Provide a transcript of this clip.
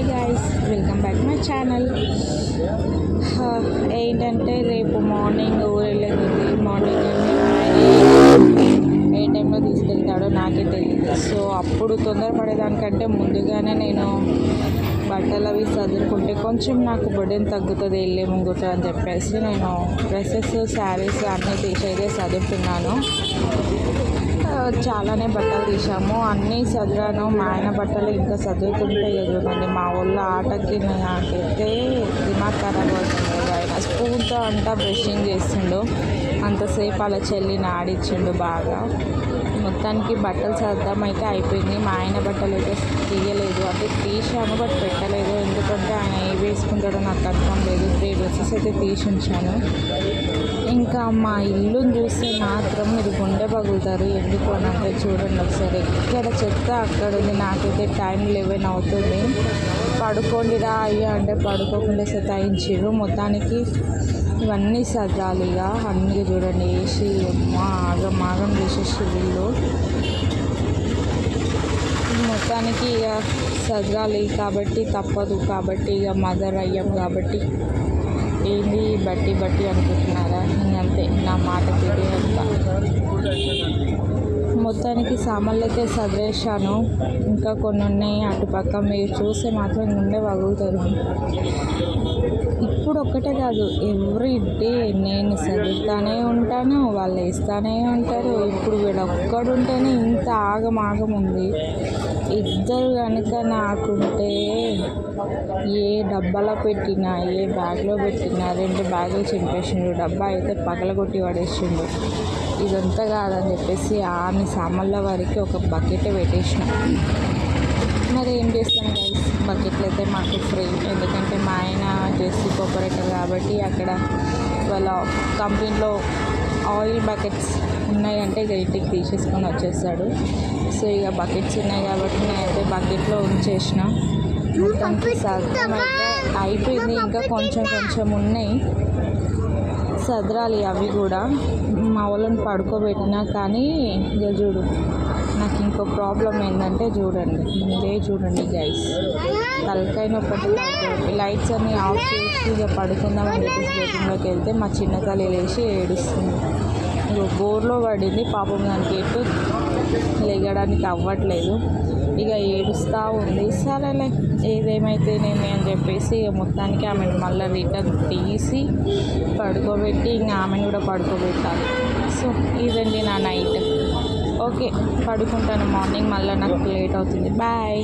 Hi guys, welcome back my channel. ఏంటంటే రేపు morning ఊరు వెళ్ళేది. మార్నింగ్ ఏ టైంలో తీసుకెళ్తాడో నాకే తెలియదు. సో అప్పుడు తొందరపడేదానికంటే ముందుగానే నేను బట్టలు అవి చదువుకుంటే కొంచెం నాకు బర్డెన్ తగ్గుతుంది వెళ్ళే ముంగుట అని చెప్పేసి నేను డ్రెస్సెస్ శారీస్ అన్నీ తీసేదే చదువుతున్నాను. చాలానే బట్టలు తీసాము, అన్నీ చదివాను. మా ఆయన బట్టలు ఇంకా చదువుతుంటే చూడండి, మా ఊళ్ళో ఆటకి నాకైతే దిమాగ్ ఖరాబ్ అవుతుంది. ఆయన స్పూన్తో అంతా బ్రషింగ్ చేస్తుండు, అంతసేపు అలా చెల్లిని ఆడిచ్చిండు బాగా. మొత్తానికి బట్టలు చదువుదాం అయితే అయిపోయింది. మా ఆయన బట్టలు అయితే తీయలేదు, అంటే తీసాను బట్ పెట్టలేదు, ఎందుకంటే ఆయన ఏ వేసుకుంటాడో నాకు అర్థం లేదు. 3 డ్రెస్సెస్ అయితే తీసి ఉంచాను. ఇంకా మా ఇల్లుని చూస్తే మాత్రం మీరు గుండె పగులుతారు. ఎందుకు అని అంటే చూడండి ఒకసారి, ఎక్కడ చెత్త అక్కడ ఉంది. నాకైతే టైం 11 అవుతుంది. పడుకోండిరా అయ్యా అంటే పడుకోకుండా సతాయించారు. మొత్తానికి ఇవన్నీ సర్దాలి. ఇక అన్నీ చూడండి వేసి ఆగం చేసేసి వీళ్ళు. మొత్తానికి ఇక సర్దాలి కాబట్టి తప్పదు. కాబట్టి ఇక మదర్ అయ్యాం కాబట్టి ఏంది బట్టి అనుకుంటున్నారా? ఇంకంతే, నా మాట తిరిగి అంతా. మొత్తానికి సామాన్లు అయితే సదిరేసాను, ఇంకా కొన్ని ఉన్నాయి అటుపక్క. మీరు చూస్తే మాత్రం గుండె పగులుతారు. ఇప్పుడు ఒక్కటే కాదు, ఎవ్రీ డే నేను చదువుతానే ఉంటాను, వాళ్ళు వేస్తూనే ఉంటారు. ఇప్పుడు వీడు ఒక్కడుంటేనే ఇంత ఆగం ఉంది. ఇద్దరు కనుక నాకుంటే ఏ డబ్బాలో పెట్టినా ఏ బ్యాగ్లో పెట్టినా 2 బ్యాగులు చింపేసిండు. డబ్బా అయితే పగలగొట్టి పడేసిండు. ఇదంతా కాదని చెప్పేసి ఆని సామాన్ల వరకు ఒక బకెట్ పెట్టేసిన. మరి ఏం చేస్తాను గైస్, బకెట్లు అయితే మాకు ఫ్రీ. ఎందుకంటే మా ఆయన జెస్సీ కోఆపరేటర్ కాబట్టి అక్కడ వాళ్ళ కంపెనీలో ఆయిల్ బకెట్స్ ఉన్నాయంటే ఇక ఇంటికి తీసేసుకొని వచ్చేస్తాడు. సో ఇక బకెట్స్ ఉన్నాయి కాబట్టి నేనైతే బకెట్లో ఉంచేసిన. మొత్తానికి సర్దం అయితే అయిపోయింది, ఇంకా కొంచెం ఉన్నాయి సదరాలి. అవి కూడా మా వాళ్ళని పడుకోబెట్టినా కానీ ఇక చూడు, నాకు ఇంకో ప్రాబ్లం ఏంటంటే మీరే చూడండి గైస్, తలకాయ నొప్పి. లైట్స్ అన్నీ ఆఫ్ చేసి ఇక పడుకుందామని చెప్పేసి బెడ్రూమ్లోకి వెళ్తే మా చిన్న తల్లి లేచి ఏడుస్తుంది. ఇక బోర్లో పడింది పాపం, దానికి ఎటు లెగడానికి అవ్వట్లేదు, ఇక ఏడుస్తూ ఉంది. సరేలే ఏదేమైతే నేను అని చెప్పేసి ఇక మొత్తానికి ఆమెను మళ్ళీ రిటర్న్ తీసి పడుకోబెట్టి ఇంకా ఆమెను కూడా పడుకోబెట్టాలి. సో ఇదండి నా నైట్. ఓకే, పడుకుంటాను. మార్నింగ్ మళ్ళీ నాకు లేట్ అవుతుంది. బాయ్.